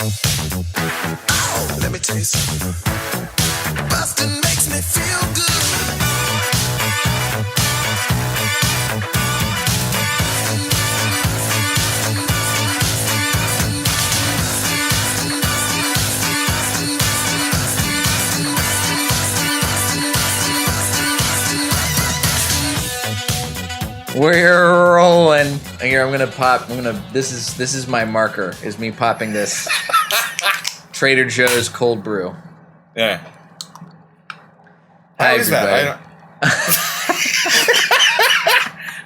Oh, let me tell you something. Bustin' makes me feel good. We're rolling. Here, I'm gonna pop. This is my marker. Is me popping this Trader Joe's cold brew. Yeah. Hi, How is everybody. that?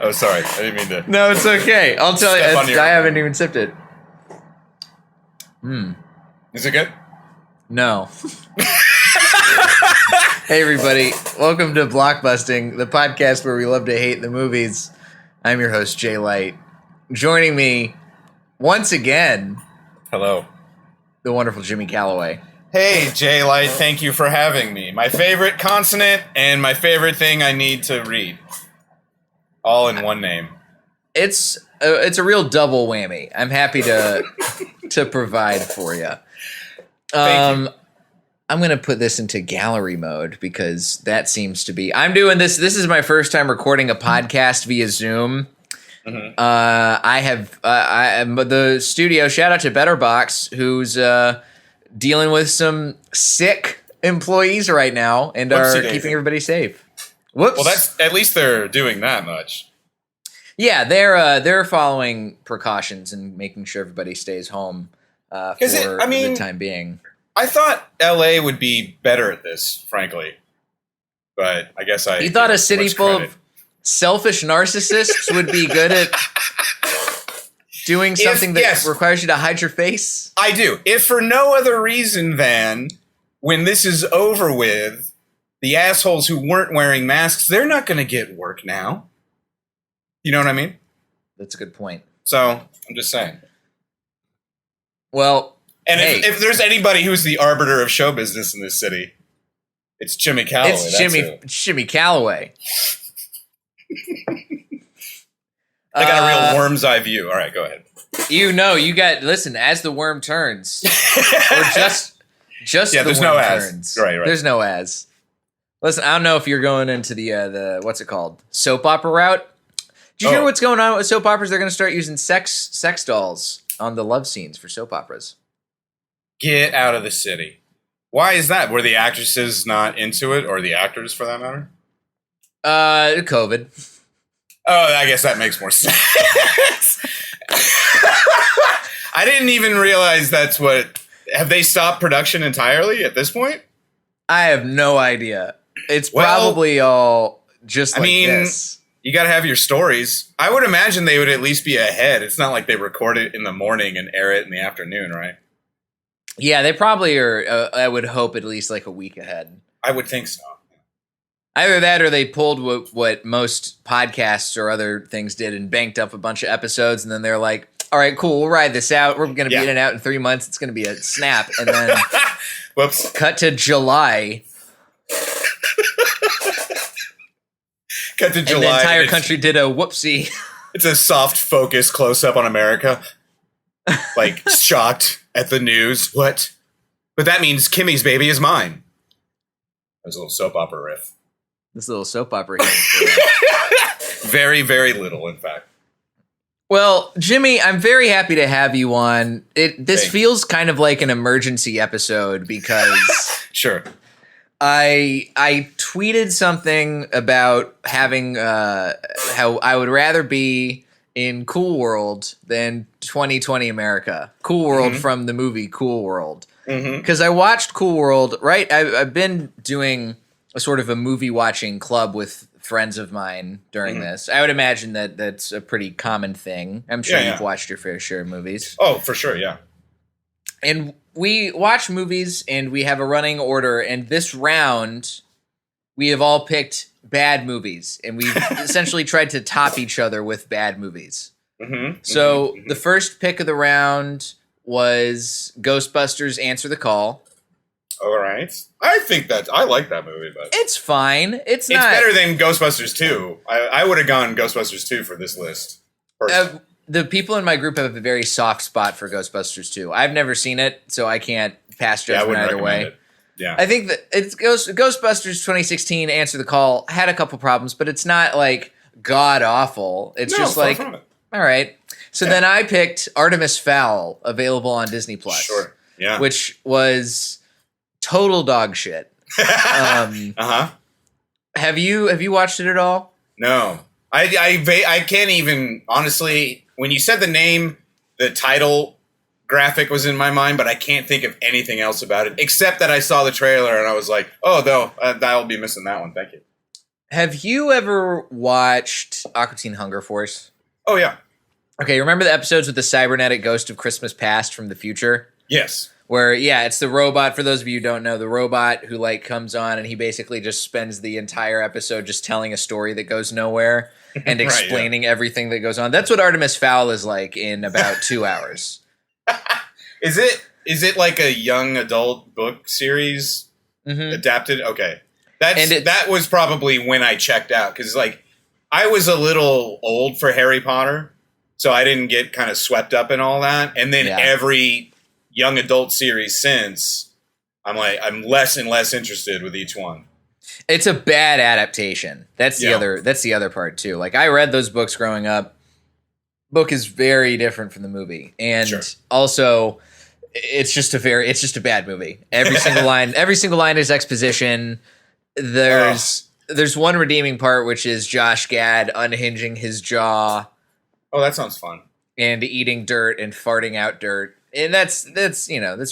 Oh, sorry. I didn't mean to. No, it's okay. I'll tell you. I haven't even sipped it. Is it good? No. Hey, everybody. Welcome to Blockbusting, the podcast where we love to hate the movies. I'm your host, Jay Light. Joining me once again, Hello. the wonderful Jimmy Callaway. Hey, Jay Light. Thank you for having me. My favorite consonant and my favorite thing I need to read. All in one name. It's a real double whammy. I'm happy to provide for you. Thank you. I'm going to put this into gallery mode because that seems to be... I'm doing this. This is my first time recording a podcast via Zoom. Mm-hmm. I have the studio. Shout out to BetterBox, who's dealing with some sick employees right now and are keeping everybody safe. Whoops. Well, at least they're doing that much. Yeah, they're following precautions and making sure everybody stays home for the time being. I thought LA would be better at this, frankly. But I guess You thought a city full of selfish narcissists would be good at doing something that requires you to hide your face? I do. If for no other reason than when this is over with, the assholes who weren't wearing masks, they're not going to get work now. You know what I mean? That's a good point. So, I'm just saying. Well... And if there's anybody who's the arbiter of show business in this city, it's Jimmy Callaway. It's Jimmy Callaway. I got a real worm's eye view. All right, go ahead. Listen, as the worm turns, or just there's no as. Turns. Right. There's no as. Listen, I don't know if you're going into the what's it called, soap opera route. Did you hear what's going on with soap operas? They're going to start using sex dolls on the love scenes for soap operas. Get out of the city. Why is that? Were the actresses not into it, or the actors for that matter? COVID. Oh, I guess that makes more sense. I didn't even realize that's what... Have they stopped production entirely at this point? I have no idea. It's probably all just like this. You got to have your stories. I would imagine they would at least be ahead. It's not like they record it in the morning and air it in the afternoon, right? Yeah, they probably are, I would hope, at least like a week ahead. I would think so. Either that or they pulled what most podcasts or other things did and banked up a bunch of episodes, and then they're like, all right, cool, we'll ride this out. We're going to be in and out in 3 months. It's going to be a snap. And then whoops. Cut to July. Cut to July. And the entire country did a whoopsie. It's a soft focus close-up on America. Like, shocked at the news. What? But that means Kimmy's baby is mine. There's a little soap opera riff. This little soap opera here. Very, very little, in fact. Well, Jimmy, I'm very happy to have you on. This feels kind of like an emergency episode because... Sure. I tweeted something about having how I would rather be in Cool World than 2020 America. Cool World from the movie Cool World. Because I watched Cool World, right? I've been doing a sort of a movie watching club with friends of mine during this. I would imagine that that's a pretty common thing. I'm sure you've watched your fair share of movies. Oh, for sure, yeah. And we watch movies and we have a running order. And this round, we have all picked bad movies. And we've essentially tried to top each other with bad movies. So the first pick of the round was Ghostbusters Answer the Call. All right. I like that movie, but it's fine. It's not better than Ghostbusters 2. I would have gone Ghostbusters 2 for this list. the people in my group have a very soft spot for Ghostbusters 2. I've never seen it, so I can't pass judgment either way. It. Yeah. I think that it's Ghostbusters 2016 Answer the Call had a couple problems, but it's not like god awful. It's just like all right. So then I picked Artemis Fowl, available on Disney Plus. Sure. Yeah. Which was total dog shit. Have you watched it at all? No. I can't even, honestly, when you said the name, the title graphic was in my mind, but I can't think of anything else about it, except that I saw the trailer and I was like, oh, no, I'll be missing that one. Thank you. Have you ever watched Aqua Teen Hunger Force? Oh, yeah. Okay, remember the episodes with the cybernetic ghost of Christmas Past from the future? Yes. Where, it's the robot, for those of you who don't know, the robot who, like, comes on and he basically just spends the entire episode just telling a story that goes nowhere and explaining everything that goes on. That's what Artemis Fowl is like in about 2 hours. Is it like a young adult book series adapted? Okay. That was probably when I checked out, because, like, I was a little old for Harry Potter, so I didn't get kind of swept up in all that. And then every young adult series since, I'm less and less interested with each one. It's a bad adaptation. That's the other part too. Like, I read those books growing up. Book is very different from the movie. And also it's just a bad movie. Every single line is exposition. There's one redeeming part, which is Josh Gad unhinging his jaw. Oh, that sounds fun. And eating dirt and farting out dirt. And that's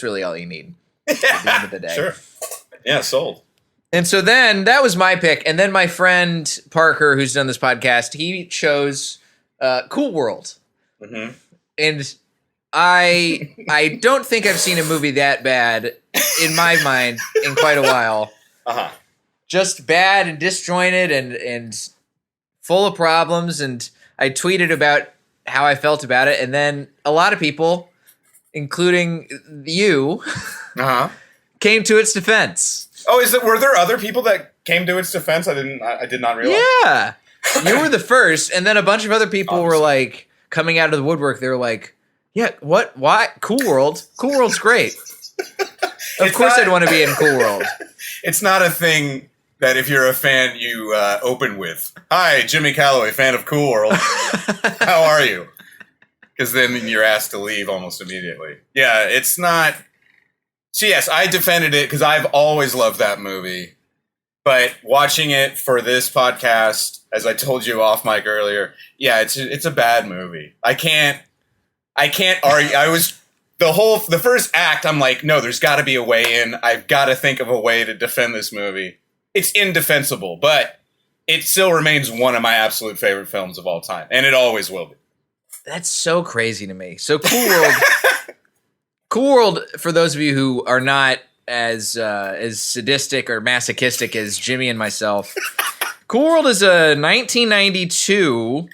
really all you need at the end of the day. Sure. Yeah, sold. And so then that was my pick. And then my friend Parker, who's done this podcast, he chose Cool World. Mm-hmm. And I don't think I've seen a movie that bad in my mind in quite a while. Just bad and disjointed and full of problems. And I tweeted about how I felt about it. And then a lot of people, including you, came to its defense. Oh, were there other people that came to its defense? I did not realize. Yeah. You were the first, and then a bunch of other people were like coming out of the woodwork. They were like, yeah, what? Why? Cool World? Cool World's great. Of course I'd want to be in Cool World. It's not a thing that if you're a fan, you open with. Hi, Jimmy Callaway, fan of Cool World. How are you? Because then you're asked to leave almost immediately. Yeah, it's not... So yes, I defended it because I've always loved that movie. But watching it for this podcast, as I told you off mic earlier, yeah, it's a bad movie. I can't argue. The first act, I'm like, no, there's got to be a way in. I've got to think of a way to defend this movie. It's indefensible, but it still remains one of my absolute favorite films of all time, and it always will be. That's so crazy to me. So Cool World, Cool World, for those of you who are not as sadistic or masochistic as Jimmy and myself, Cool World is a 1992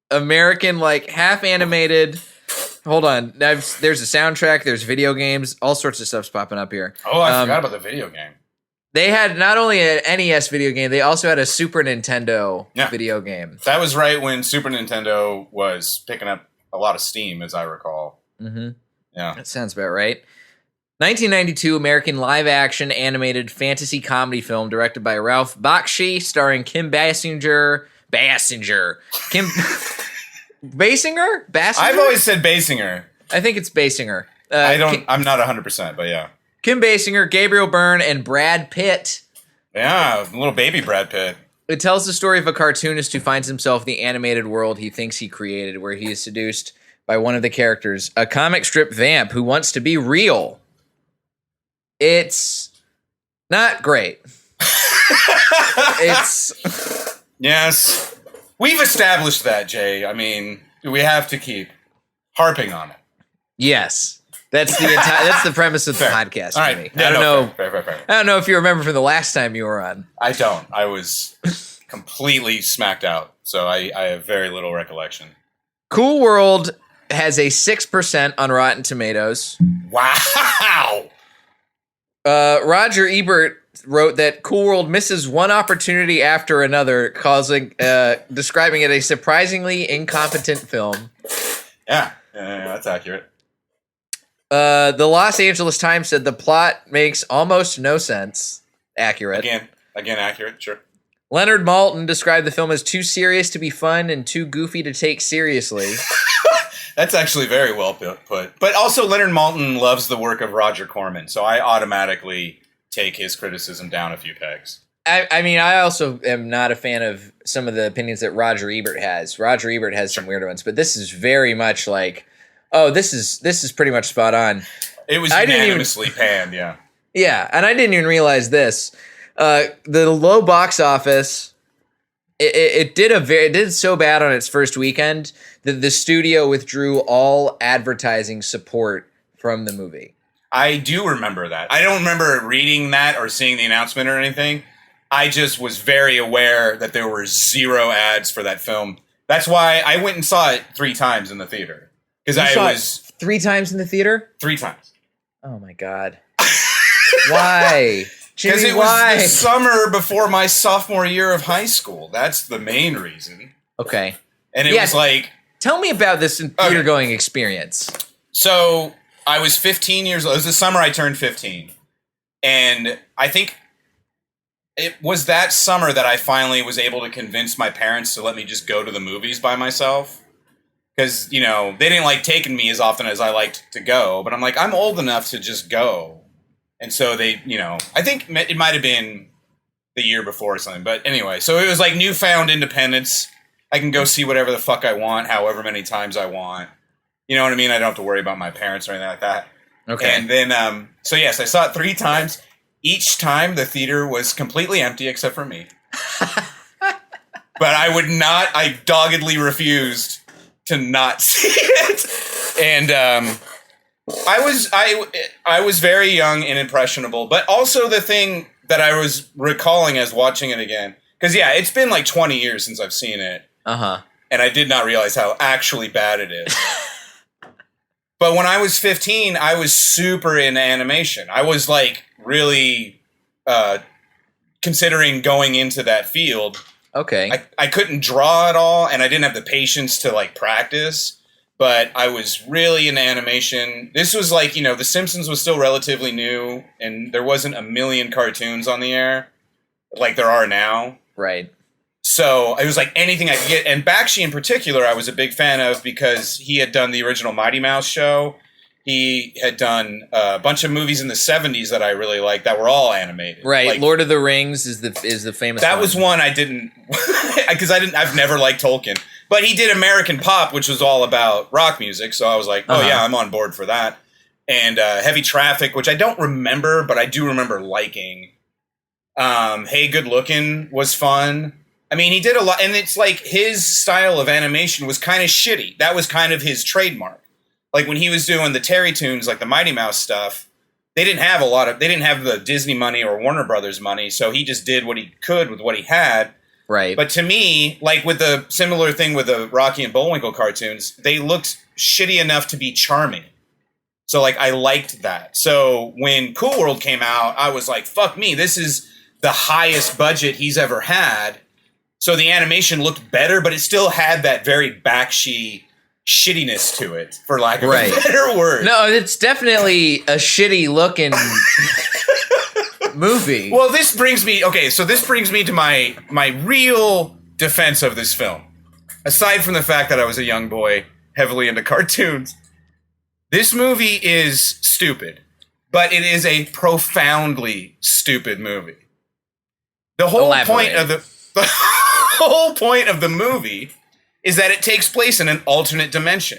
American, like, half animated. Hold on, there's a soundtrack, there's video games, all sorts of stuff's popping up here. Oh, I forgot about the video game. They had not only an NES video game, they also had a Super Nintendo video game. That was right when Super Nintendo was picking up a lot of steam, as I recall. Mm-hmm. Yeah. That sounds about right. 1992 American live-action animated fantasy comedy film directed by Ralph Bakshi, starring Kim Basinger? Kim... Basinger? I've always said Basinger. I think it's Basinger. I'm not 100%, but yeah. Kim Basinger, Gabriel Byrne, and Brad Pitt. Yeah, little baby Brad Pitt. It tells the story of a cartoonist who finds himself in the animated world he thinks he created, where he is seduced by one of the characters, a comic strip vamp who wants to be real. It's not great. Yes. We've established that, Jay. I mean, we have to keep harping on it. Yes. That's the premise of the podcast for me. Yeah, I don't know. Fair. I don't know if you remember from the last time you were on. I don't. I was completely smacked out, so I have very little recollection. Cool World has a 6% on Rotten Tomatoes. Wow. Roger Ebert wrote that Cool World misses one opportunity after another, describing it a surprisingly incompetent film. Yeah, that's accurate. The Los Angeles Times said the plot makes almost no sense. Accurate. Again, accurate. Sure. Leonard Maltin described the film as too serious to be fun and too goofy to take seriously. That's actually very well put. But also, Leonard Maltin loves the work of Roger Corman, so I automatically take his criticism down a few pegs. I mean, I also am not a fan of some of the opinions that Roger Ebert has. Roger Ebert has some weird ones, but this is very much like, oh, this is pretty much spot on. It was unanimously panned, yeah. Yeah, and I didn't even realize this. The low box office, it did so bad on its first weekend that the studio withdrew all advertising support from the movie. I do remember that. I don't remember reading that or seeing the announcement or anything. I just was very aware that there were zero ads for that film. That's why I went and saw it 3 times in the theater. Because I was 3 times in the theater? 3 times. Oh my God. Why? Because it was the summer before my sophomore year of high school. That's the main reason. Okay. And it was like... Tell me about this theater-going experience. So, I was 15 years old. It was the summer I turned 15. And I think it was that summer that I finally was able to convince my parents to let me just go to the movies by myself. Because, they didn't like taking me as often as I liked to go. But I'm like, I'm old enough to just go. And so they, I think it might have been the year before or something. But anyway, so it was like newfound independence. I can go see whatever the fuck I want, however many times I want. You know what I mean? I don't have to worry about my parents or anything like that. Okay. And then, so yes, I saw it 3 times. Each time the theater was completely empty except for me. But I doggedly refused to not see it. And I was very young and impressionable. But also the thing that I was recalling as watching it again, because yeah, it's been like 20 years since I've seen it. Uh-huh. And I did not realize how actually bad it is. But when I was 15, I was super into animation. I was like really considering going into that field. Okay. I couldn't draw at all, and I didn't have the patience to like practice. But I was really into animation. This was like, The Simpsons was still relatively new, and there wasn't a million cartoons on the air like there are now. Right. So it was like anything I could get. And Bakshi in particular, I was a big fan of because he had done the original Mighty Mouse show. He had done a bunch of movies in the 70s that I really liked that were all animated. Right. Like, Lord of the Rings is the famous that one. was one I didn't, because I've never liked Tolkien. But he did American Pop, which was all about rock music. So I was like, oh yeah, I'm on board for that. And Heavy Traffic, which I don't remember, but I do remember liking. Hey Good Lookin' was fun. I mean, he did a lot, and it's like his style of animation was kind of shitty. That was kind of his trademark. Like when he was doing the Terry Toons, like the Mighty Mouse stuff, they didn't have the Disney money or Warner Brothers money, so he just did what he could with what he had. Right. But to me, like with the similar thing with the Rocky and Bullwinkle cartoons, they looked shitty enough to be charming. So like I liked that. So when Cool World came out, I was like, fuck me, this is the highest budget he's ever had. So the animation looked better, but it still had that very Bakshi shittiness to it, for lack of a better word. No, it's definitely a shitty looking movie. Well, this brings me to my real defense of this film. Aside from the fact that I was a young boy heavily into cartoons, this movie is stupid, but it is a profoundly stupid movie. The whole point of the whole point of the movie is that it takes place in an alternate dimension.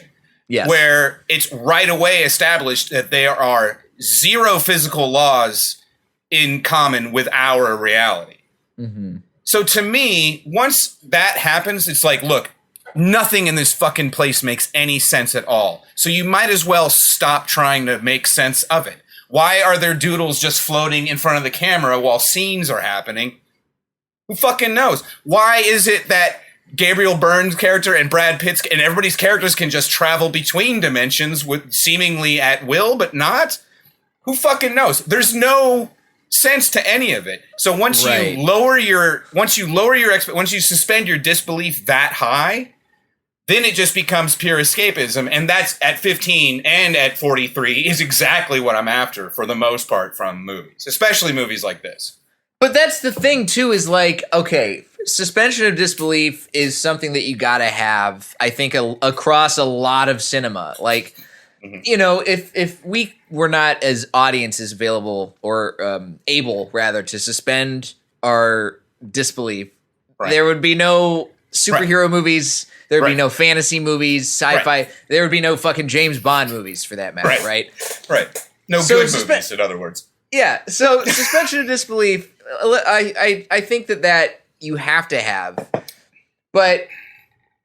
Yes. Where it's right away established that there are zero physical laws in common with our reality. Mm-hmm. So to me, once that happens, it's like, look, nothing in this fucking place makes any sense at all. So you might as well stop trying to make sense of it. Why are there doodles just floating in front of the camera while scenes are happening? Who fucking knows? Why is it that Gabriel Byrne's character and Brad Pitt's and everybody's characters can just travel between dimensions with seemingly at will, but not? Who fucking knows? There's no sense to any of it. So once you suspend your disbelief that high, then it just becomes pure escapism. And that's at 15 and at 43 is exactly what I'm after for the most part from movies, especially movies like this. But that's the thing, too, is like, okay, suspension of disbelief is something that you gotta have, I think, across a lot of cinema. Like, you know, if we were not as audiences available or able, rather, to suspend our disbelief, there would be no superhero movies, there would be no fantasy movies, sci-fi, there would be no fucking James Bond movies, for that matter, right? No good movies, in other words. Yeah, so suspension of disbelief, I think that you have to have, but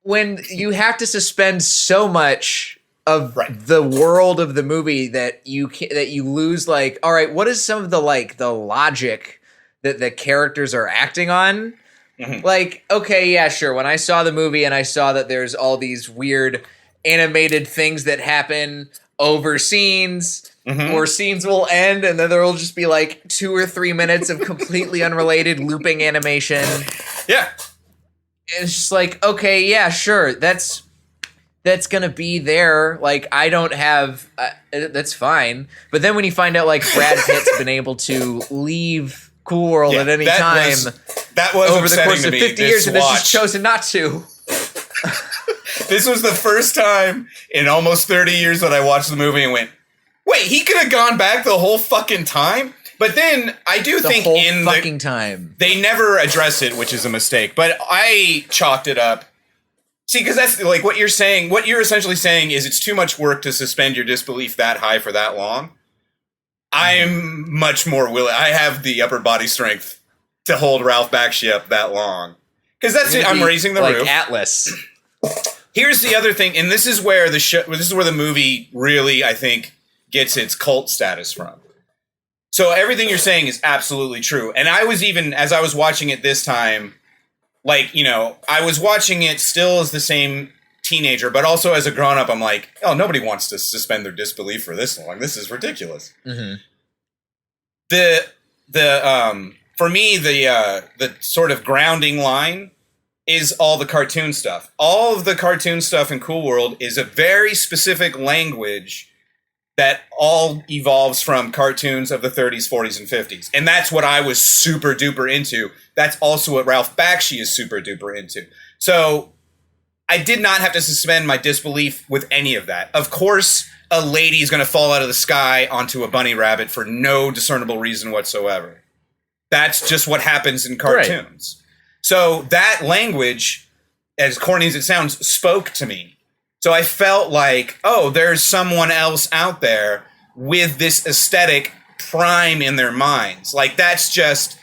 when you have to suspend so much of the world of the movie that you lose, like, all right, what is some of the logic that the characters are acting on? Like, okay, yeah, sure. When I saw the movie and I saw that there's all these weird animated things that happen over scenes. Or scenes will end and then there will just be like 2 or 3 minutes of completely unrelated looping animation. Yeah. It's just like, okay, yeah, sure. That's gonna be there. Like, I don't have that's fine. But then when you find out like Brad Pitt's been able to leave Cool World at any time that was over the course of 50 years and has watch. just chosen not to. This was the first time in almost 30 years that I watched the movie and went, wait, he could have gone back the whole fucking time? But then I do think in the fucking time. They never address it, which is a mistake. But I chalked it up. See, because that's like what you're saying. What you're essentially saying is it's too much work to suspend your disbelief that high for that long. I'm much more willing. I have the upper body strength to hold Ralph Bakshi up that long. Because that's it. I'm raising the roof. Atlas. Here's the other thing, and this is where the movie really, I think, gets its cult status from. So everything you're saying is absolutely true. And I was even, as I was watching it this time, like, you know, I was watching it still as the same teenager, but also as a grown-up, I'm like, oh, nobody wants to suspend their disbelief for this long. This is ridiculous. For me, the sort of grounding line is all the cartoon stuff. All of the cartoon stuff in Cool World is a very specific language that all evolves from cartoons of the 30s, 40s, and 50s. And that's what I was super duper into. That's also what Ralph Bakshi is super duper into. So I did not have to suspend my disbelief with any of that. Of course, a lady is going to fall out of the sky onto a bunny rabbit for no discernible reason whatsoever. That's just what happens in cartoons. So that language, as corny as it sounds, spoke to me. So I felt like, oh, there's someone else out there with this aesthetic prime in their minds. Like, that's just...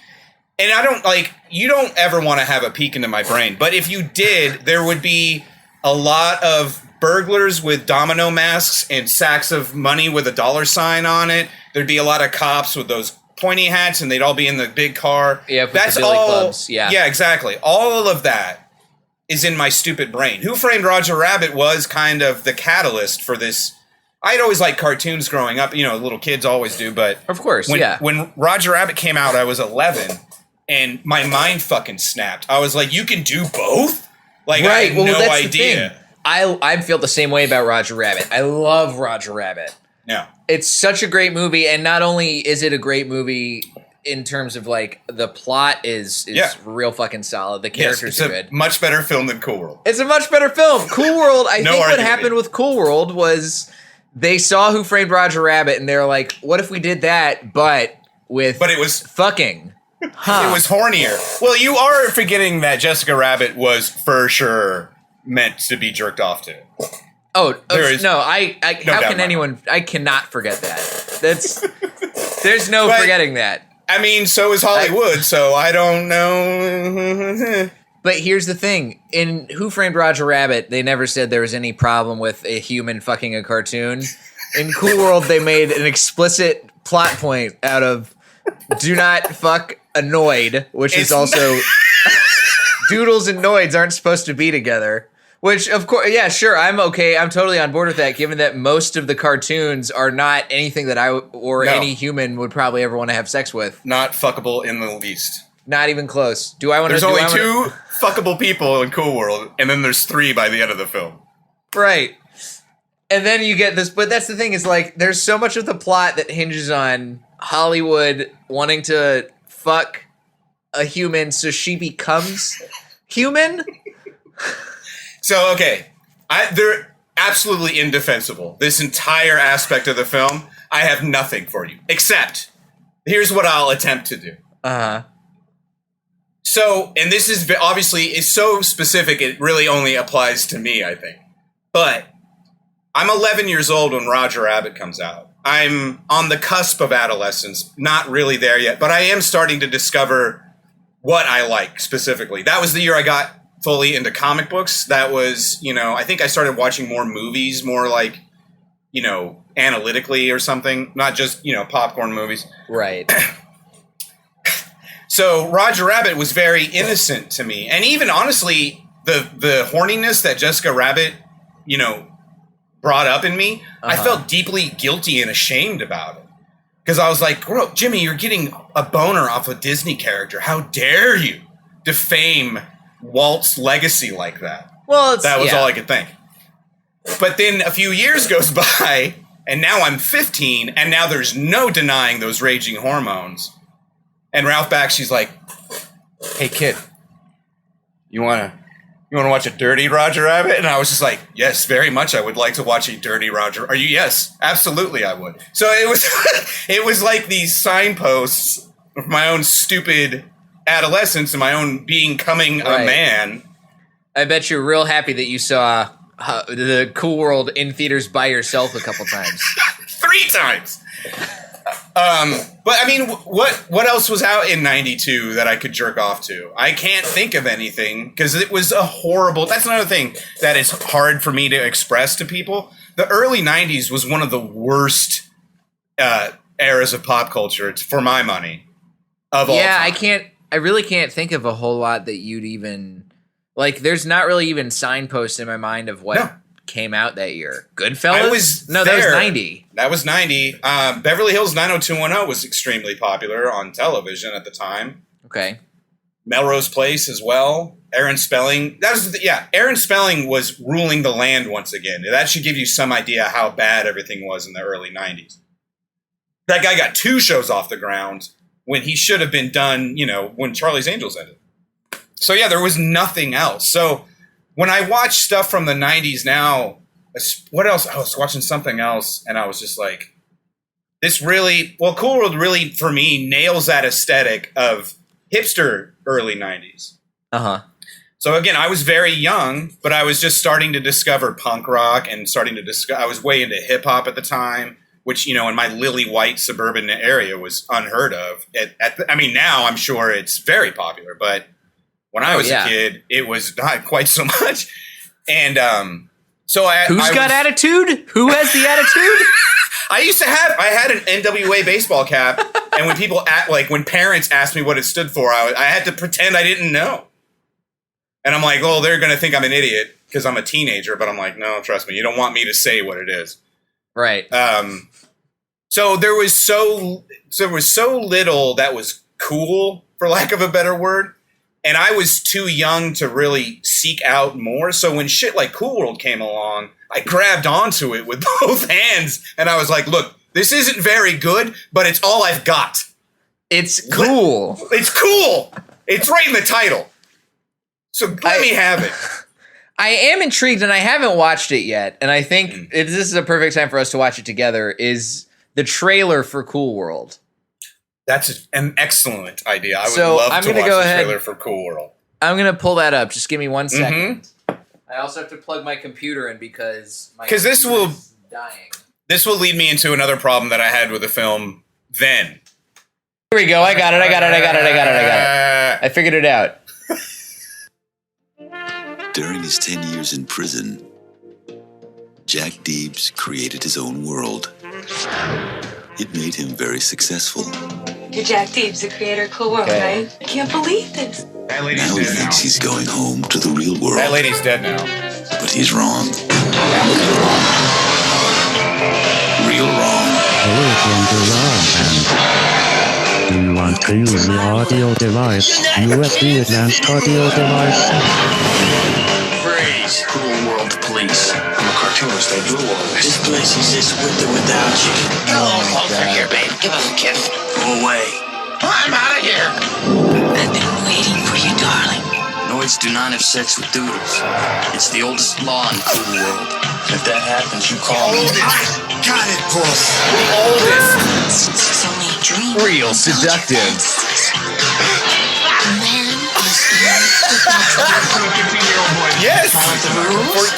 And I don't, like, you don't ever want to have a peek into my brain. But if you did, there would be a lot of burglars with domino masks and sacks of money with a dollar sign on it. There'd be a lot of cops with those pointy hats, and they'd all be in the big car. Yeah, that's the billy all. Clubs. Yeah, exactly. All of that is in my stupid brain. Who Framed Roger Rabbit was kind of the catalyst for this. I'd always liked cartoons growing up. You know, little kids always do. But of course, when Roger Rabbit came out, I was 11, and my mind fucking snapped. I was like, you can do both? Like, I had no idea. I feel the same way about Roger Rabbit. I love Roger Rabbit. Yeah. It's such a great movie, and not only is it a great movie in terms of, like, the plot is real fucking solid. The characters are good. Much better film than Cool World. It's a much better film. Cool World, I think what happened with Cool World was they saw Who Framed Roger Rabbit, and they were like, what if we did that, but it was fucking. Huh. It was hornier. Well, you are forgetting that Jessica Rabbit was for sure meant to be jerked off to. Oh, no, how can anyone... I cannot forget that. There's no forgetting that. I mean, so is Hollywood, so I don't know. But here's the thing. In Who Framed Roger Rabbit, they never said there was any problem with a human fucking a cartoon. In Cool World, they made an explicit plot point out of do not fuck a Noid, which is also... Doodles and Noids aren't supposed to be together. Which, of course, yeah, sure, I'm okay. I'm totally on board with that, given that most of the cartoons are not anything that any human would probably ever want to have sex with. Not fuckable in the least. Not even close. There's only two fuckable people in Cool World, and then there's 3 by the end of the film. Right. And then you get this, but that's the thing is like, there's so much of the plot that hinges on Hollywood wanting to fuck a human so she becomes human. So, okay, they're absolutely indefensible. This entire aspect of the film, I have nothing for you. Except, here's what I'll attempt to do. Uh-huh. So, and this is obviously, it's so specific, it really only applies to me, I think. But I'm 11 years old when Roger Rabbit comes out. I'm on the cusp of adolescence, not really there yet, but I am starting to discover what I like specifically. That was the year I got fully into comic books. That was, I think I started watching more movies, more like, analytically or something, not just, popcorn movies. Right. So Roger Rabbit was very innocent to me. And even honestly, the horniness that Jessica Rabbit, brought up in me, I felt deeply guilty and ashamed about it. Because I was like, bro, Jimmy, you're getting a boner off a Disney character. How dare you defame Walt's legacy like that? Well, that was all I could think. But then a few years goes by, and now I'm 15, and now there's no denying those raging hormones. And Ralph Bakshi's like, hey, kid, you want to watch a dirty Roger Rabbit? And I was just like, yes, very much. I would like to watch a dirty Roger. Are you? Yes, absolutely, I would. So it was, it was like these signposts of my own stupid adolescence and my own becoming a man. I bet you're real happy that you saw the Cool World in theaters by yourself a couple times. 3 times. But I mean, what else was out in 92 that I could jerk off to? I can't think of anything because it was a horrible. That's another thing that is hard for me to express to people. The early 90s was one of the worst eras of pop culture, for my money, of all time. I really can't think of a whole lot that you'd even like. There's not really even signposts in my mind of what came out that year. Goodfellas? That was 90. That was 90. Beverly Hills 90210 was extremely popular on television at the time. Okay. Melrose Place as well. Aaron Spelling. Aaron Spelling was ruling the land once again. That should give you some idea how bad everything was in the early 90s. That guy got 2 shows off the ground when he should have been done, when Charlie's Angels ended. So yeah, there was nothing else. So when I watch stuff from the 90s now, what else? I was watching something else, and I was just like, Cool World really, for me, nails that aesthetic of hipster early 90s. Uh-huh. So again, I was very young, but I was just starting to discover punk rock and I was way into hip-hop at the time, which, in my lily white suburban area was unheard of. Now I'm sure it's very popular, but when I was a kid, it was not quite so much. And who's got attitude? Who has the attitude? I had an NWA baseball cap, and when parents asked me what it stood for, I had to pretend I didn't know. And I'm like, well, they're going to think I'm an idiot because I'm a teenager, but I'm like, no, trust me, you don't want me to say what it is. Right. So there was so little that was cool, for lack of a better word. And I was too young to really seek out more. So when shit like Cool World came along, I grabbed onto it with both hands. And I was like, look, this isn't very good, but it's all I've got. It's cool. It's cool. It's right in the title. So let me have it. I am intrigued, and I haven't watched it yet. And I think this is a perfect time for us to watch it together, is the trailer for Cool World. That's an excellent idea. I would love to watch the trailer for Cool World. I'm going to pull that up. Just give me 1 second. I also have to plug my computer in because my computer is dying. This will lead me into another problem that I had with the film then. Here we go. I got it. I figured it out. During his 10 years in prison, Jack Deebs created his own world. It made him very successful. You're Jack Deebs, the creator of Cool World, right? I can't believe this. That lady's now he dead thinks he's going home to the real world. That lady's dead now. But he's wrong. Real wrong. Do you want to use the audio device? USB advanced audio device. Freeze, Cool World Police. cartoonists, they drew all this. This place exists with or without you. Hello, over here, babe. Give us a kiss. Go away. I'm out of here. I've been waiting for you, darling. Noids do not have sex with doodles. It's the oldest law in Cool World. If that happens, you call me. I got it, boss. Oldest. Since it's only a dream. Real seductive. Man Yes!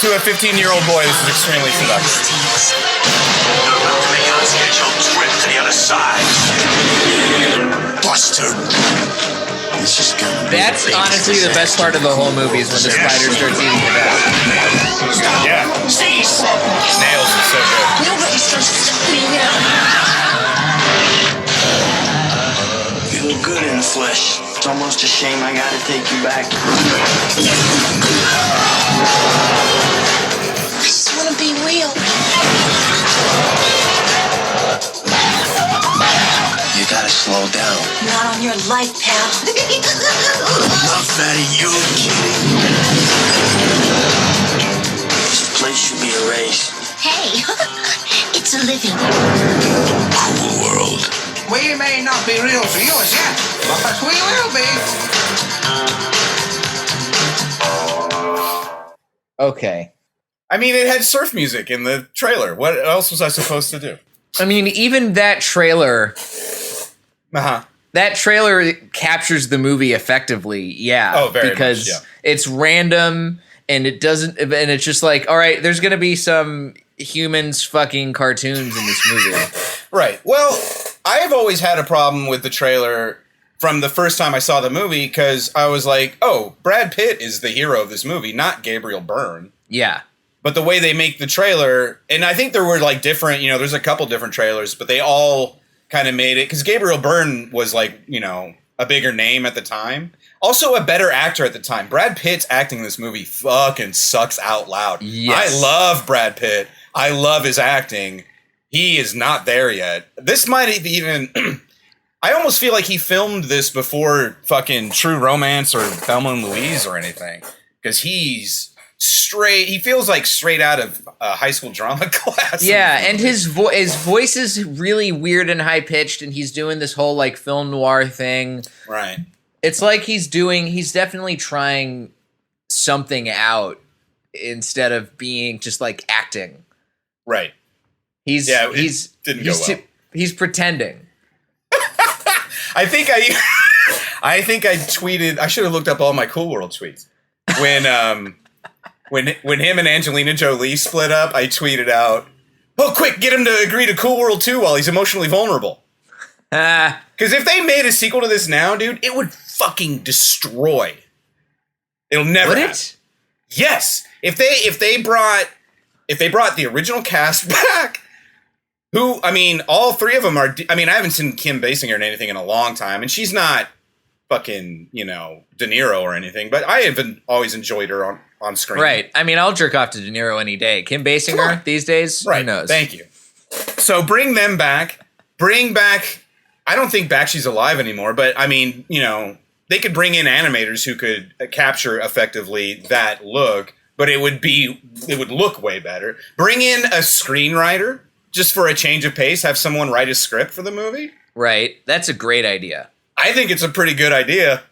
To a 15-year-old boy, this is extremely seductive. They're about to make us get your trip to the other side. Buster. This is gonna be That's honestly the best part of the whole movie is when the spider starts eating it up. Yeah. Cease! Nails is so good. Nobody starts stepping out. feel good in the flesh. It's almost a shame I gotta take you back. I just want to be real. You gotta slow down. Not on your life, pal. Enough out of you, kitty. This place should be erased. Hey, it's a living. Cool world. We may not be real for you as yet, but we will be. Okay. I mean, it had surf music in the trailer. What else was I supposed to do? I mean, even that trailer Uh-huh. that trailer captures the movie effectively. Yeah. Oh, very because much, yeah. it's random and it doesn't, and it's just like, all right, there's going to be some humans fucking cartoons in this movie. Right. Well, I have always had a problem with the trailer from the first time I saw the movie because I was like, oh, Brad Pitt is the hero of this movie, not Gabriel Byrne. Yeah. But the way they make the trailer, and I think there were like different, you know, there's a couple different trailers, but they all kind of made it because Gabriel Byrne was like, you know, a bigger name at the time. Also a better actor at the time. Brad Pitt's acting in this movie fucking sucks out loud. Yes. I love Brad Pitt. I love his acting. He is not there yet. This might even... I almost feel like he filmed this before fucking True Romance or Thelma and Louise or anything. Because he's straight... He feels like straight out of high school drama class. Yeah, and his voice is really weird and high-pitched, and he's doing this whole, like, film noir thing. Right. It's like he's definitely trying something out instead of being just, like, acting. Right. He's didn't go well. He's pretending. I think I tweeted. I should have looked up all my Cool World tweets when him and Angelina Jolie split up. I tweeted out, "Oh, quick, get him to agree to Cool World 2 while he's emotionally vulnerable." Because if they made a sequel to this now, dude, it would fucking destroy. It'll never. Would happen. it? Yes. If they brought the original cast back. Who, I mean, all three of them are, I mean, I haven't seen Kim Basinger in anything in a long time, and she's not fucking, you know, De Niro or anything, but I have always enjoyed her on screen. Right. I mean, I'll jerk off to De Niro any day. Kim Basinger these days, right. Who knows? Thank you. So bring them back. Bring back, I don't think Bakshi's alive anymore, but I mean, you know, they could bring in animators who could capture effectively that look, but it would look way better. Bring in a screenwriter. Just for a change of pace, have someone write a script for the movie? Right. That's a great idea. I think it's a pretty good idea.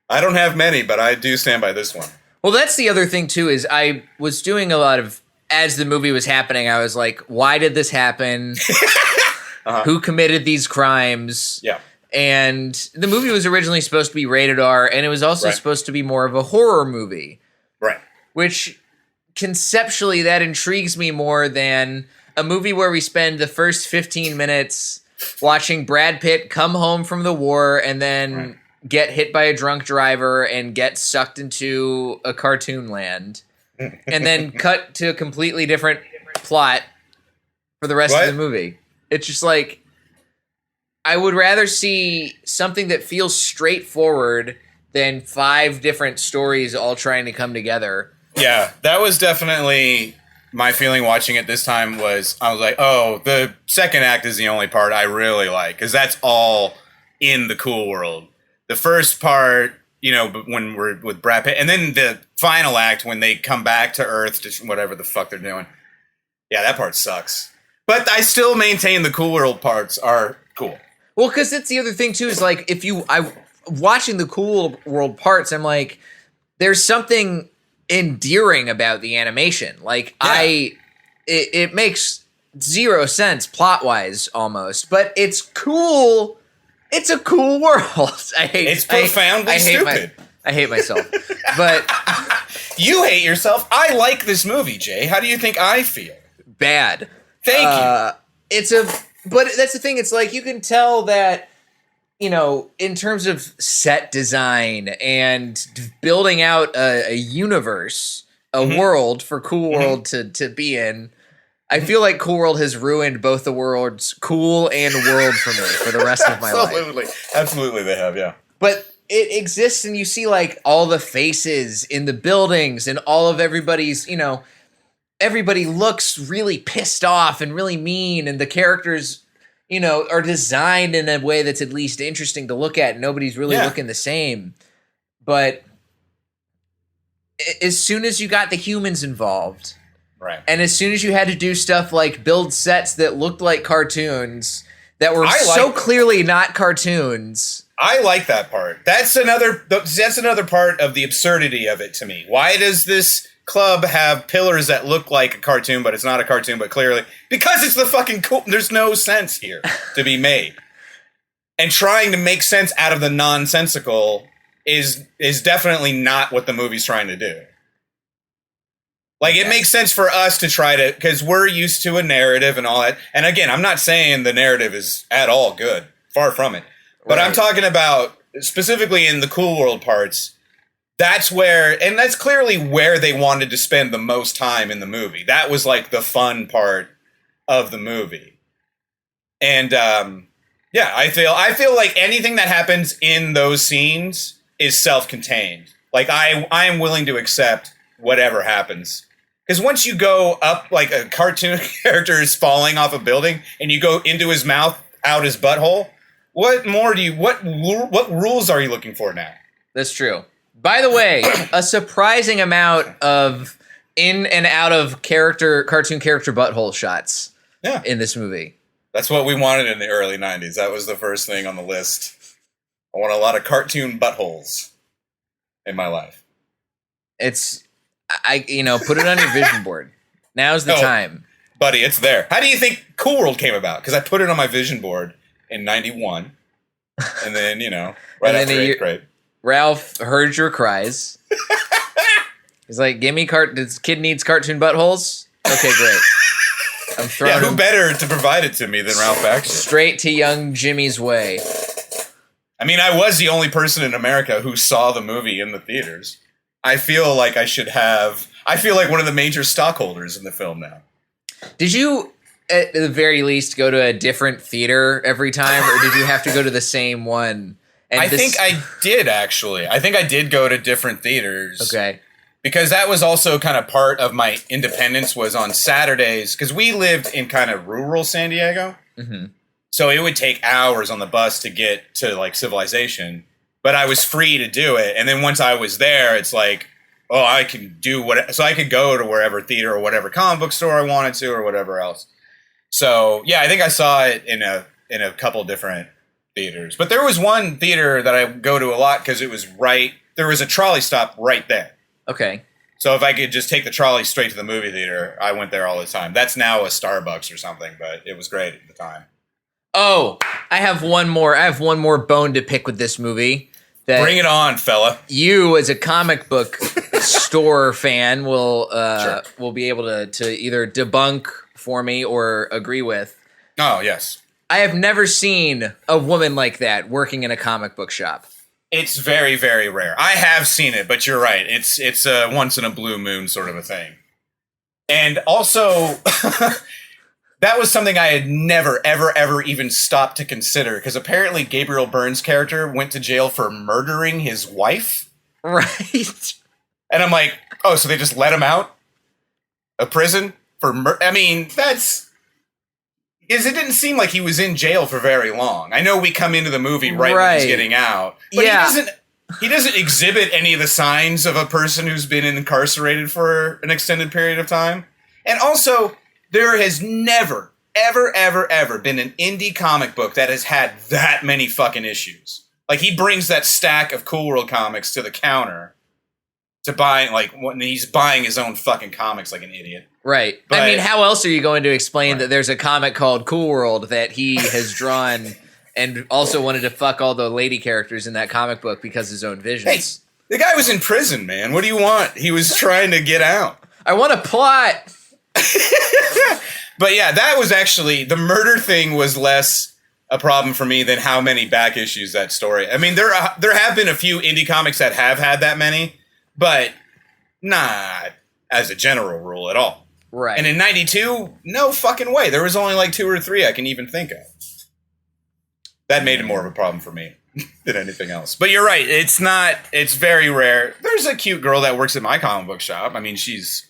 I don't have many, but I do stand by this one. Well, that's the other thing, too, is I was doing a lot of, as the movie was happening, I was like, why did this happen? Who committed these crimes? Yeah. And the movie was originally supposed to be rated R, and it was also supposed to be more of a horror movie. Right. Which, conceptually, that intrigues me more than a movie where we spend the first 15 minutes watching Brad Pitt come home from the war and then get hit by a drunk driver and get sucked into a cartoon land and then cut to a completely different plot for the rest of the movie. It's just like, I would rather see something that feels straightforward than 5 different stories all trying to come together. Yeah, that was definitely... My feeling watching it this time was, I was like, oh, the second act is the only part I really like, because that's all in the Cool World. The first part, you know, when we're with Brad Pitt, and then the final act when they come back to Earth to whatever the fuck they're doing. Yeah, that part sucks. But I still maintain the Cool World parts are cool. Well, because that's the other thing too. Is like watching the Cool World parts, I'm like, there's something endearing about the animation. Like it makes zero sense plot wise almost, but it's cool. It's a cool world. It's profoundly stupid. I hate myself, but you hate yourself. I like this movie, Jay. How do you think I feel? Bad. Thank you. But that's the thing. It's like you can tell that, you know, in terms of set design and building out a universe, a world for Cool World to be in. I feel like Cool World has ruined both the worlds, cool and world for me for the rest of my life. Absolutely, they have, yeah. But it exists, and you see like all the faces in the buildings and all of everybody's, you know, everybody looks really pissed off and really mean, and the characters, you know, are designed in a way that's at least interesting to look at. Nobody's really looking the same. But as soon as you got the humans involved, right, and as soon as you had to do stuff like build sets that looked like cartoons that were so clearly not cartoons. I like that part. That's another part of the absurdity of it to me. Why does this club have pillars that look like a cartoon, but it's not a cartoon, but clearly because it's the fucking cool. There's no sense here to be made, and trying to make sense out of the nonsensical is definitely not what the movie's trying to do. Like, it makes sense for us to try to, because we're used to a narrative and all that. And again, I'm not saying the narrative is at all good, far from it. But I'm talking about specifically in the Cool World parts. That's where, and that's clearly where they wanted to spend the most time in the movie. That was like the fun part of the movie. And I feel like anything that happens in those scenes is self-contained. Like I am willing to accept whatever happens. Because once you go up, like a cartoon character is falling off a building, and you go into his mouth, out his butthole, what rules are you looking for now? That's true. By the way, a surprising amount of in and out of cartoon character butthole shots in this movie. That's what we wanted in the early 90s. That was the first thing on the list. I want a lot of cartoon buttholes in my life. Put it on your vision board. Now's the time. Buddy, it's there. How do you think Cool World came about? Because I put it on my vision board in 91. And then, right after 8th grade. Ralph heard your cries. He's like, this kid needs cartoon buttholes? Okay, great. I'm throwing who better to provide it to me than Ralph Bakshi? Straight to young Jimmy's way. I mean, I was the only person in America who saw the movie in the theaters. I feel like I feel like one of the major stockholders in the film now. Did you, at the very least, go to a different theater every time, or did you have to go to the same one? I think I did, actually. I think I did go to different theaters. Okay. Because that was also kind of part of my independence was on Saturdays, because we lived in kind of rural San Diego. Mm-hmm. So it would take hours on the bus to get to, like, Civilization. But I was free to do it. And then once I was there, it's like, I can do what. So I could go to wherever theater or whatever comic book store I wanted to or whatever else. So, yeah, I think I saw it in a couple different theaters. But there was one theater that I go to a lot because it was there was a trolley stop right there. Okay. So if I could just take the trolley straight to the movie theater, I went there all the time. That's now a Starbucks or something, but it was great at the time. Oh, I have one more bone to pick with this movie. Bring it on, fella. You, as a comic book store fan, will be able to either debunk for me or agree with. Oh, yes. I have never seen a woman like that working in a comic book shop. It's very, very rare. I have seen it, but you're right. It's a once in a blue moon sort of a thing. And also, that was something I had never, ever, ever even stopped to consider, because apparently Gabriel Byrne's character went to jail for murdering his wife. Right. And I'm like, so they just let him out of prison for I mean, that's... Because it didn't seem like he was in jail for very long. I know we come into the movie right when he's getting out. But he doesn't exhibit any of the signs of a person who's been incarcerated for an extended period of time. And also, There has never, ever been an indie comic book that has had that many fucking issues. Like, he brings that stack of Cool World comics to the counter to buy, like, when he's buying his own fucking comics like an idiot. Right. But, I mean, how else are you going to explain that there's a comic called Cool World that he has drawn and also wanted to fuck all the lady characters in that comic book because of his own visions? Hey, the guy was in prison, man. What do you want? He was trying to get out. I want a plot. But yeah, that was actually, the murder thing was less a problem for me than how many back issues that story. I mean, there have been a few indie comics that have had that many, but not as a general rule at all. Right. And in 92, no fucking way. There was only like 2 or 3 I can even think of. That made it more of a problem for me than anything else. But you're right. It's very rare. There's a cute girl that works at my comic book shop. I mean, she's,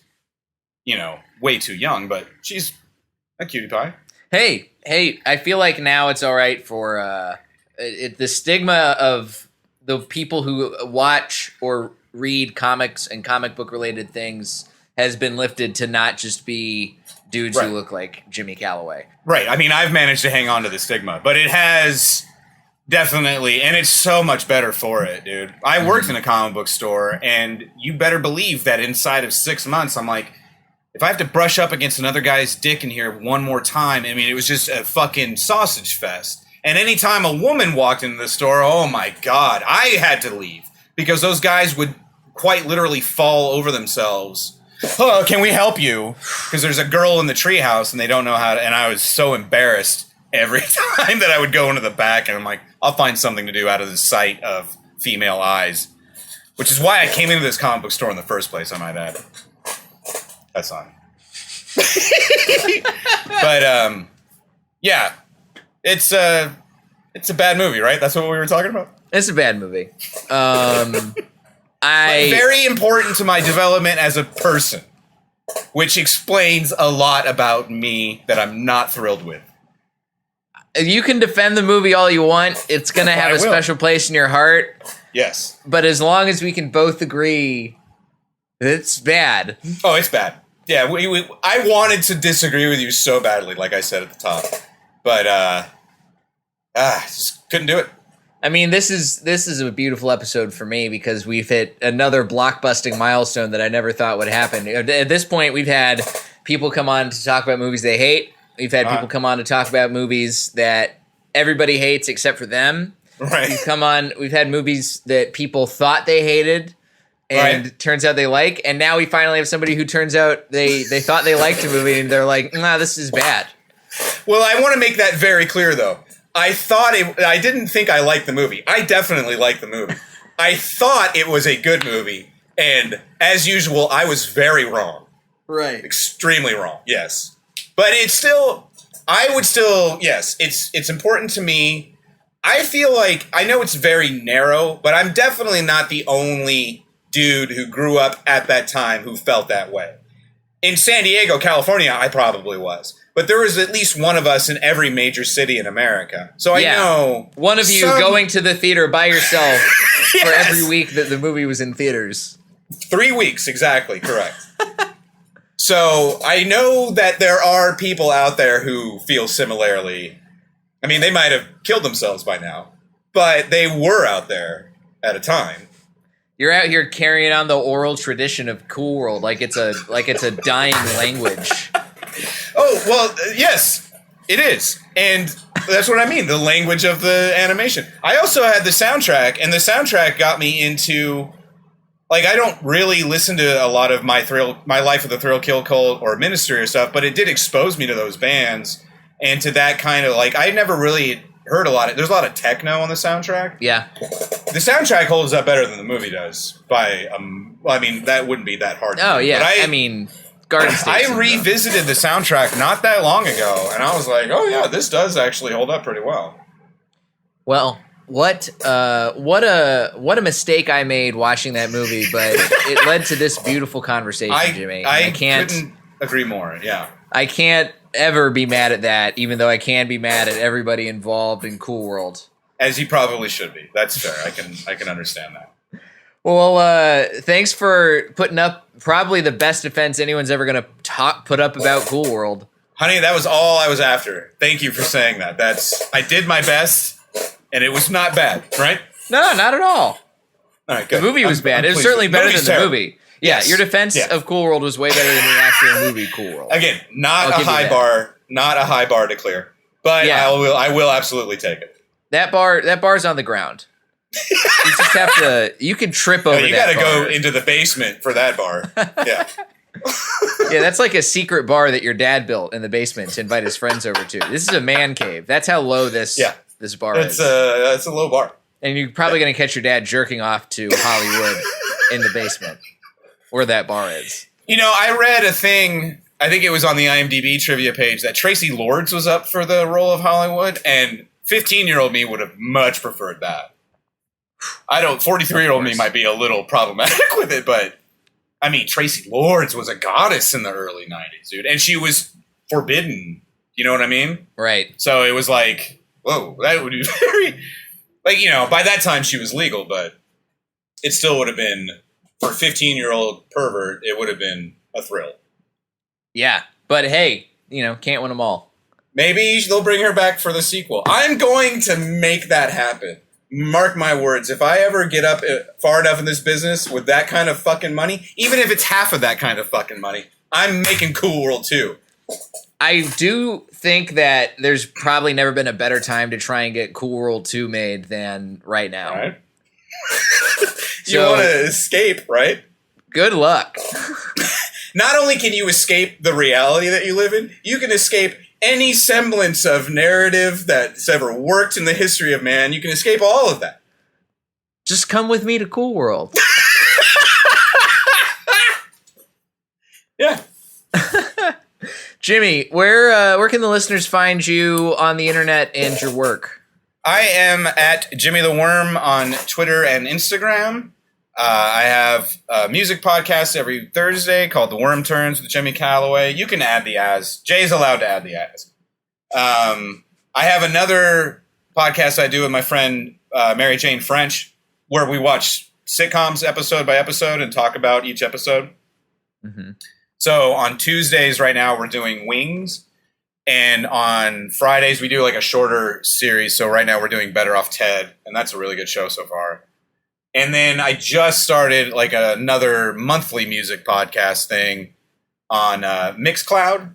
way too young, but she's a cutie pie. Hey, I feel like now it's all right for the stigma of the people who watch or read comics and comic book related things has been lifted to not just be dudes who look like Jimmy Callaway. Right. I mean, I've managed to hang on to the stigma, but it has definitely, and it's so much better for it, dude. I worked in a comic book store, and you better believe that inside of 6 months, I'm like, if I have to brush up against another guy's dick in here one more time, I mean, it was just a fucking sausage fest. And anytime a woman walked into the store, oh my God, I had to leave because those guys would quite literally fall over themselves. Oh, can we help you? Because there's a girl in the treehouse and they don't know how to, and I was so embarrassed every time that I would go into the back and I'm like, I'll find something to do out of the sight of female eyes. Which is why I came into this comic book store in the first place, I might add. That's on. But, yeah. It's a bad movie, right? That's what we were talking about? It's a bad movie. Very important to my development as a person, which explains a lot about me that I'm not thrilled with. You can defend the movie all you want. It's going to have a special place in your heart. Yes. But as long as we can both agree, it's bad. Oh, it's bad. Yeah, I wanted to disagree with you so badly, like I said at the top. But, just couldn't do it. I mean, this is a beautiful episode for me because we've hit another blockbusting milestone that I never thought would happen. At this point, we've had people come on to talk about movies they hate. We've had people come on to talk about movies that everybody hates except for them. Right. We've had movies that people thought they hated and turns out they like. And now we finally have somebody who turns out they thought they liked a movie and they're like, nah, this is bad. Well, I want to make that very clear, though. I didn't think I liked the movie. I definitely liked the movie. I thought it was a good movie. And as usual, I was very wrong. Right. Extremely wrong. Yes. But it's important to me. I feel like, I know it's very narrow, but I'm definitely not the only dude who grew up at that time who felt that way. In San Diego, California, I probably was. But there was at least one of us in every major city in America. So I know. One of you going to the theater by yourself for every week that the movie was in theaters. 3 weeks, exactly, correct. So I know that there are people out there who feel similarly. I mean, they might have killed themselves by now, but they were out there at a time. You're out here carrying on the oral tradition of Cool World like it's a dying language. Oh, well, yes, it is. And that's what I mean, the language of the animation. I also had the soundtrack, and the soundtrack got me into, like, I don't really listen to a lot of my Life of the Thrill Kill Cult or Ministry or stuff, but it did expose me to those bands and to that kind of, like, I never really heard a lot of, there's a lot of techno on the soundtrack. Yeah. The soundtrack holds up better than the movie does by, I mean, that wouldn't be that hard to do. Yeah, I mean... I revisited the soundtrack not that long ago, and I was like, "Oh yeah, this does actually hold up pretty well." Well, what a mistake I made watching that movie, but it led to this beautiful conversation, Jimmy. I couldn't agree more. Yeah, I can't ever be mad at that, even though I can be mad at everybody involved in Cool World. As you probably should be. That's fair. I can understand that. Well, thanks for putting up probably the best defense anyone's ever going to put up about Cool World. Honey, that was all I was after. Thank you for saying that. I did my best, and it was not bad, right? No, not at all. All right, good. The movie was bad. It was pleased. certainly better than the terrible. movie. Yeah, Yes. your defense Yeah. of Cool World was way better than the actual movie Cool World. Again, not I'll a give you high that. bar, not a high bar to clear, but Yeah. I will absolutely take it. That bar's on the ground. You just have to. You can trip over. You got to go into the basement for that bar. Yeah. Yeah, that's like a secret bar that your dad built in the basement to invite his friends over to. This is a man cave. That's how low this bar is. It's a low bar. And you're probably going to catch your dad jerking off to Hollywood in the basement where that bar is. You know, I read a thing, I think it was on the IMDb trivia page, that Tracy Lords was up for the role of Hollywood, and 15-year-old me would have much preferred that. 43-year-old me might be a little problematic with it, but I mean, Tracy Lords was a goddess in the early 90s, dude. And she was forbidden. You know what I mean? Right. So it was like, whoa, that would be very... Like, you know, by that time she was legal, but it still would have been, for a 15-year-old pervert, it would have been a thrill. Yeah. But hey, can't win them all. Maybe they'll bring her back for the sequel. I'm going to make that happen. Mark my words. If I ever get up far enough in this business with that kind of fucking money, even if it's half of that kind of fucking money, I'm making Cool World 2. I do think that there's probably never been a better time to try and get Cool World 2 made than right now. All right. You want to escape, right? Good luck. Not only can you escape the reality that you live in, you can escape any semblance of narrative that's ever worked in the history of man. You can escape all of that. Just come with me to Cool World. Yeah. Jimmy, where can the listeners find you on the internet and your work? I am at Jimmy the Worm on Twitter and Instagram. I have a music podcast every Thursday called The Worm Turns with Jimmy Callaway. You can add the as. Jay's allowed to add the as. I have another podcast I do with my friend Mary Jane French where we watch sitcoms episode by episode and talk about each episode. Mm-hmm. So on Tuesdays right now we're doing Wings. And on Fridays we do like a shorter series. So right now we're doing Better Off Ted. And that's a really good show so far. And then I just started like another monthly music podcast thing on Mixcloud.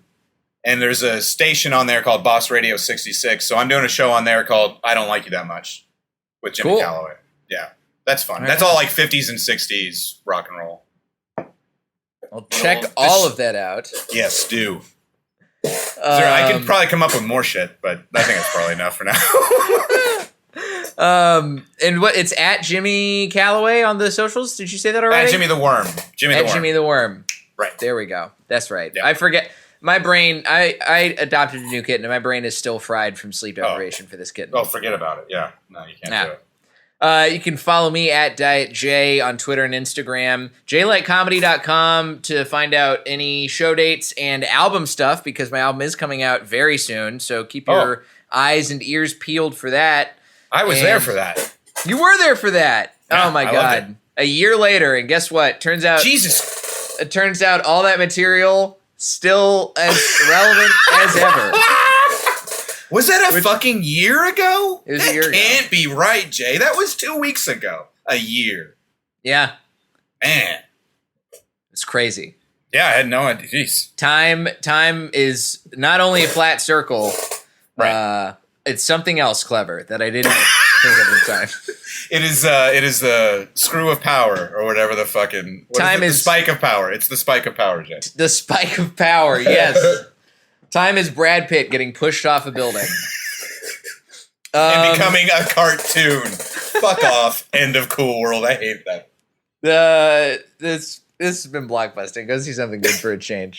And there's a station on there called Boss Radio 66. So I'm doing a show on there called I Don't Like You That Much with Jimmy Callaway. Yeah, that's fun. That's all like 50s and 60s rock and roll. I'll check all of that out. Yes, do. I could probably come up with more shit, but I think that's probably enough for now. And what it's at Jimmy Callaway on the socials? Did you say that already? At Jimmy the Worm. Jimmy the Worm. Right. There we go. That's right. Yeah. I forget. My brain, I adopted a new kitten, and my brain is still fried from sleep deprivation for this kitten. Oh, forget about it. Yeah. No, you can't do it. You can follow me at Diet J on Twitter and Instagram. jlightcomedy.com to find out any show dates and album stuff, because my album is coming out very soon. So keep your eyes and ears peeled for that. I was there for that. You were there for that. Yeah, oh my I loved God. A year later, and guess what? Turns out it turns out all that material still as relevant as ever. Was that a fucking year ago? It was a year ago. Can't be right, Jay. That was 2 weeks ago. A year. Yeah. Man. It's crazy. Yeah, I had no idea. Jeez. Time is not only a flat circle, Right. It's something else clever that I didn't think of in time. It is the screw of power, or whatever the fucking time is the spike of power. It's the spike of power, Jay. The spike of power, yes. Time is Brad Pitt getting pushed off a building. And becoming a cartoon. Fuck off. End of Cool World. I hate that. This has been Blockbusting. Go see something good for a change.